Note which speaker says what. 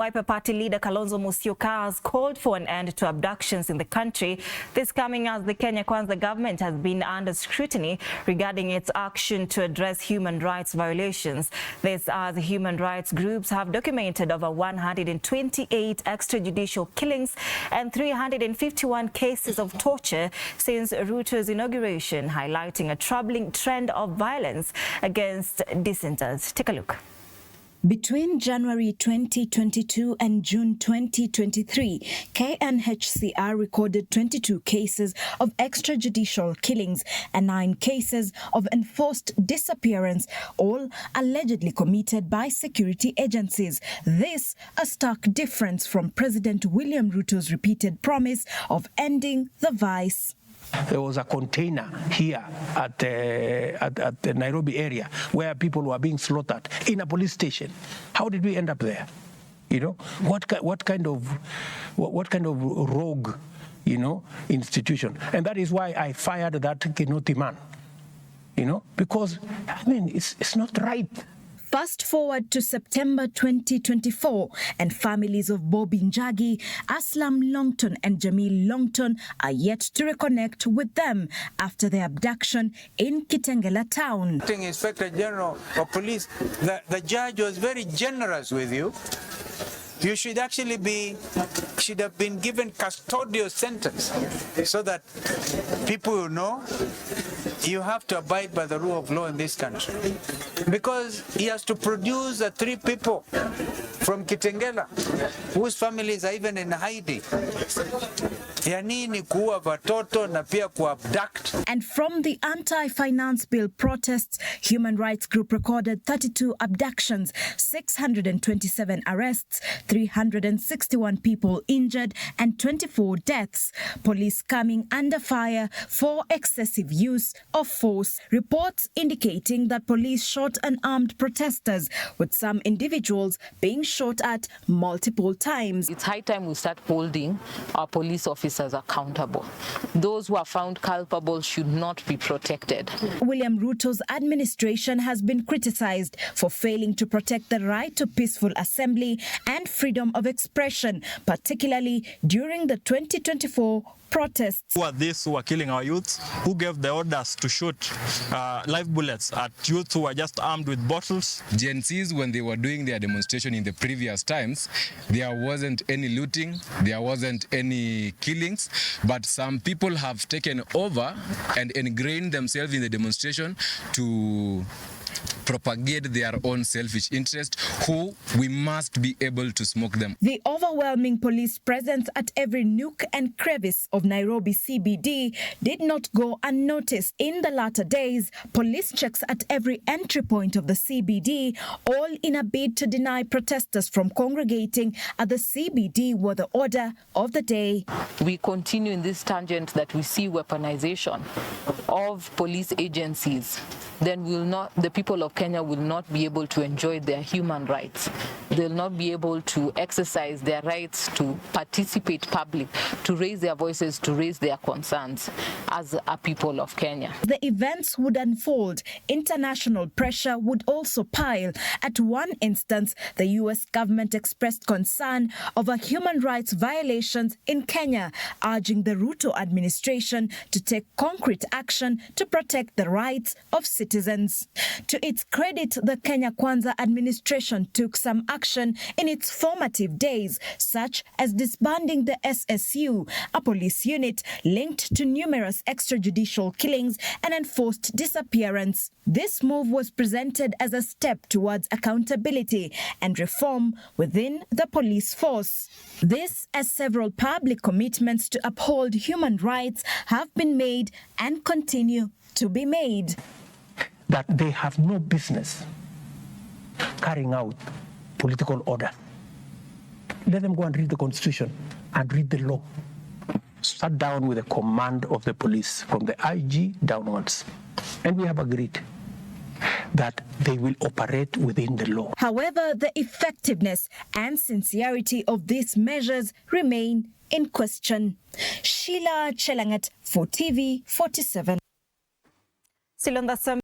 Speaker 1: Wiper Party leader Kalonzo Musyoka has called for an end to abductions in the country. This coming as the Kenya Kwanza government has been under scrutiny regarding its action to address human rights violations. This as human rights groups have documented over 128 extrajudicial killings and 351 cases of torture since Ruto's inauguration, highlighting a troubling trend of violence against dissenters. Take a look.
Speaker 2: Between January 2022 and June 2023, KNHCR recorded 22 cases of extrajudicial killings and 9 cases of enforced disappearance, all allegedly committed by security agencies. This a stark difference from President William Ruto's repeated promise of ending the vice.
Speaker 3: There was a container here at the Nairobi area where people were being slaughtered in a police station. How did we end up there? You know, what kind of rogue, institution? And that is why I fired that Kinoti man. Because I mean it's not right.
Speaker 2: Fast forward to September 2024, and families of Bobby Njagi, Aslam Longton and Jamil Longton are yet to reconnect with them after their abduction in Kitengela town.
Speaker 4: Inspector General of Police, the judge was very generous with you. You should actually should have been given custodial sentence so that people will know you have to abide by the rule of law in this country. Because he has to produce the 3 people from Kitengela whose families are even in hiding.
Speaker 2: And from the anti-finance bill protests, Human Rights Group recorded 32 abductions, 627 arrests, 361 people injured and 24 deaths. Police coming under fire for excessive use of force. Reports indicating that police shot unarmed protesters, with some individuals being shot at multiple times.
Speaker 5: It's high time we start holding our police officers accountable. Those who are found culpable should not be protected.
Speaker 2: William Ruto's administration has been criticized for failing to protect the right to peaceful assembly and freedom of expression, particularly during the 2024 protests.
Speaker 6: Who are these who are killing our youth? Who gave the orders to shoot live bullets at youth who were just armed with bottles?
Speaker 7: Gen Zs, when they were doing their demonstration in the previous times, there wasn't any looting, there wasn't any killings, but some people have taken over and ingrained themselves in the demonstration to propagate their own selfish interest, who we must be able to smoke them.
Speaker 2: The overwhelming police presence at every nook and crevice of Nairobi CBD did not go unnoticed. In the latter days, police checks at every entry point of the CBD, all in a bid to deny protesters from congregating at the CBD, were the order of the day.
Speaker 5: We continue in this tangent that we see weaponization of police agencies. Then the people of Kenya will not be able to enjoy their human rights. They'll not be able to exercise their rights to participate public, to raise their voices, to raise their concerns as a people of Kenya.
Speaker 2: The events would unfold. International pressure would also pile. At one instance, the US government expressed concern over human rights violations in Kenya, urging the Ruto administration to take concrete action to protect the rights of citizens. To its credit, the Kenya Kwanza administration took some action in its formative days, such as disbanding the SSU, a police unit linked to numerous extrajudicial killings and enforced disappearance. This move was presented as a step towards accountability and reform within the police force. This as several public commitments to uphold human rights have been made and continue to be made.
Speaker 3: That they have no business carrying out political order. Let them go and read the Constitution and read the law. Sat down with the command of the police from the IG downwards. And we have agreed that they will operate within the law.
Speaker 2: However, the effectiveness and sincerity of these measures remain in question. Sheila Chelangat for TV 47.
Speaker 1: Still on the